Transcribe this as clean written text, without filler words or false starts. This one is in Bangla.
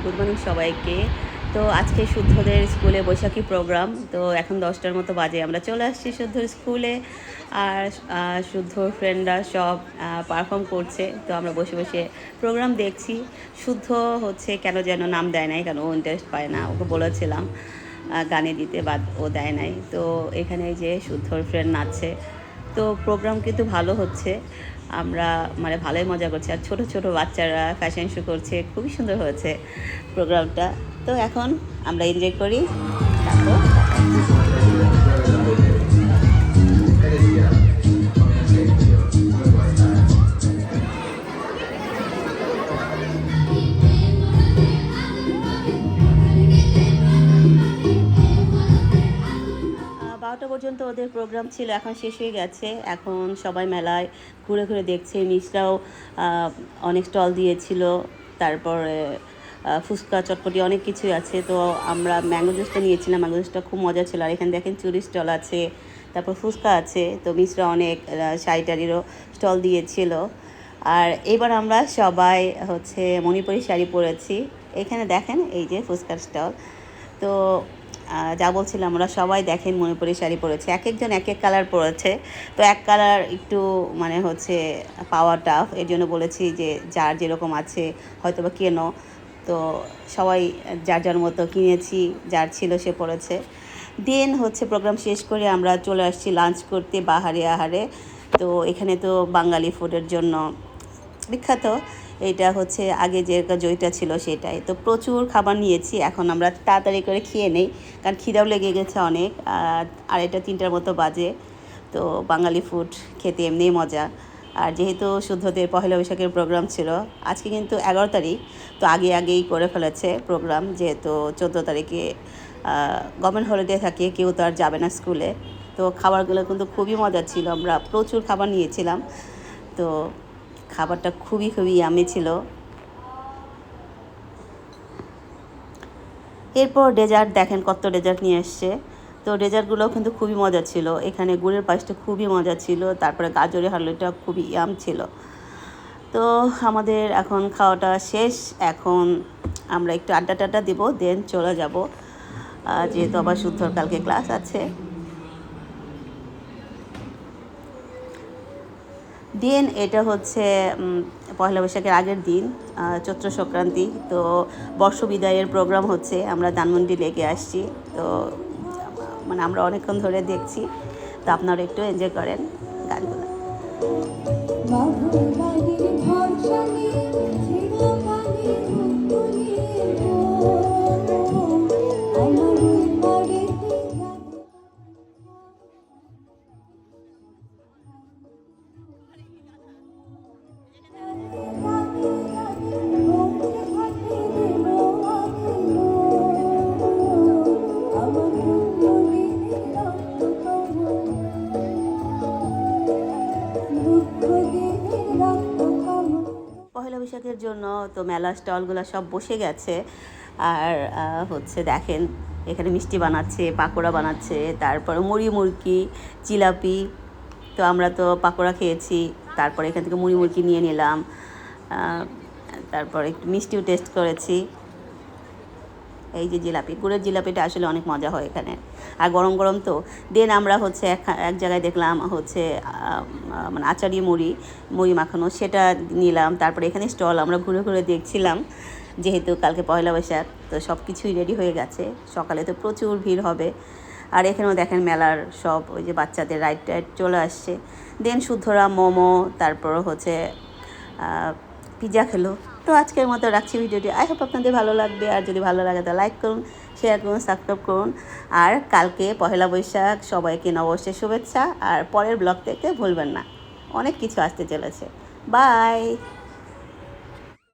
গুড মর্নিং সবাইকে। তো আজকে শুদ্ধদের স্কুলে বৈশাখী প্রোগ্রাম। তো এখন 10টার মতো বাজে, আমরা চলে আসছি শুদ্ধর স্কুলে। আর শুদ্ধর ফ্রেন্ডরা সব পারফর্ম করছে, তো আমরা বসে বসে প্রোগ্রাম দেখছি। শুদ্ধ হচ্ছে কেন যেন নাম দেয় নাই, কারণ ও ইন্টারেস্ট পায় না। ওকে বলেছিলাম গানে দিতে, বাদ ও দেয় নাই। তো এখানে যে শুদ্ধর ফ্রেন্ড নাচছে, তো প্রোগ্রাম কিন্তু ভালো হচ্ছে। আমরা মানে ভালোই মজা করছি, আর ছোট ছোট বাচ্চারা ফ্যাশন শো করছে, খুবই সুন্দর হয়েছে প্রোগ্রামটা। তো এখন আমরা এনজয় করি। তারপর বারোটা পর্যন্ত ওদের প্রোগ্রাম ছিল, এখন শেষ হয়ে গেছে। এখন সবাই মেলায় ঘুরে ঘুরে দেখছে। মিসরাও অনেক স্টল দিয়েছিল, তারপরে ফুচকা চটপটি অনেক কিছুই আছে। তো আমরা ম্যাঙ্গো জুসটা নিয়েছিলাম, ম্যাঙ্গো জুসটা খুব মজা ছিল। আর এখানে দেখেন চুরি স্টল আছে, তারপর ফুচকা আছে। তো মিসরা অনেক শাড়িটারিরও স্টল দিয়েছিল। আর এবার আমরা সবাই হচ্ছে মণিপুরি শাড়ি পরেছি। এখানে দেখেন এই যে ফুচকার স্টল। তো যা বলছিলাম, আমরা সবাই দেখেন মণিপুরি শাড়ি পরেছে, এক একজন এক এক কালার পরেছে। তো এক কালার একটু মানে হচ্ছে পাওয়া টাফ, এর জন্য বলেছি যে যার যেরকম আছে হয়তো বা কেনো। তো সবাই যার যার মতো কিনেছি, যার ছিল সে পড়েছে। দেন হচ্ছে প্রোগ্রাম শেষ করে আমরা চলে আসছি লাঞ্চ করতে বাহারে আহারে। তো এখানে তো বাঙালি ফুডের জন্য বিখ্যাত। এটা হচ্ছে আগে যে জইটা ছিল সেটাই। তো প্রচুর খাবার নিয়েছি, এখন আমরা তাড়াতাড়ি করে খেয়ে নেই, কারণ খিদাও লেগে গেছে অনেক। আর এটা 3টার মতো বাজে। তো বাঙালি ফুড খেতে এমনিই মজা। আর যেহেতু শুদ্ধদের পহেলা বৈশাখের প্রোগ্রাম ছিল, আজকে কিন্তু 11 তারিখ, তো আগেই করে ফেলেছে প্রোগ্রাম, যেহেতু 14 তারিখে গভর্নমেন্ট হলিডে থাকে, কেউ তো আর যাবে না স্কুলে। তো খাবারগুলো কিন্তু খুবই মজা ছিল, আমরা প্রচুর খাবার নিয়েছিলাম। তো খাবারটা খুবই ইয়ামি ছিল। এরপর ডেজার্ট দেখেন কত ডেজার্ট নিয়ে এসছে। তো ডেজার্টগুলোও কিন্তু খুবই মজা ছিল। এখানে গুড়ের পায়েসটা খুবই মজা ছিল, তারপরে গাজরের হালুয়াটা খুবই ইয়াম ছিল। তো আমাদের এখন খাওয়াটা শেষ, এখন আমরা একটু আড্ডা টাড্ডা দিব, দেন চলে যাব, যেহেতু আবার শুদ্ধর কালকে ক্লাস আছে। দেন এটা হচ্ছে পয়লা বৈশাখের আগের দিন, চৈত্র সংক্রান্তি। তো বর্ষবিদায়ের প্রোগ্রাম হচ্ছে, আমরা ধানমন্ডি লেকে আসছি। তো মানে আমরা অনেকক্ষণ ধরে দেখছি, তো আপনারা একটু এনজয় করেন গানগুলো। পহেলা বৈশাখের জন্য তো মেলা স্টলগুলো সব বসে গেছে। আর হচ্ছে দেখেন এখানে মিষ্টি বানাচ্ছে, পাকোড়া বানাচ্ছে, তারপরে মুড়ি মুড়কি, জিলাপি। তো আমরা তো পাকোড়া খেয়েছি, তারপরে এখান থেকে মুড়ি মুড়কি নিয়ে নিলাম। তারপর একটু মিষ্টিও টেস্ট করেছি। এই যে জিলাপি, গুড়ের জিলাপিটা আসলে অনেক মজা হয় এখানে, আর গরম গরম তো। দেন আমরা হচ্ছে এক জায়গায় দেখলাম হচ্ছে মানে আচারি মুড়ি মাখানো, সেটা নিলাম। তারপরে এখানে স্টল আমরা ঘুরে ঘুরে দেখছিলাম, যেহেতু কালকে পয়লা বৈশাখ, তো সব কিছুই রেডি হয়ে গেছে। সকালে তো প্রচুর ভিড় হবে। আর এখানেও দেখেন মেলার সব ওই যে বাচ্চাদের রাইড টাইড চলে আসছে। দেন শুদ্ধরা মোমো, তারপর হচ্ছে পিৎজা খেলো। তো আজকের মতো রাখছি ভিডিওটি। আই হোপ আপনাদের ভালো লাগবে, আর যদি ভালো লাগে তো লাইক করুন, শেয়ার করুন, সাবস্ক্রাইব করুন। আর কালকে পহেলা বৈশাখ, সবাইকে নববর্ষের শুভেচ্ছা। আর পরের ব্লগ দেখতে ভুলবেন না, অনেক কিছু আসতে চলেছে। বাই।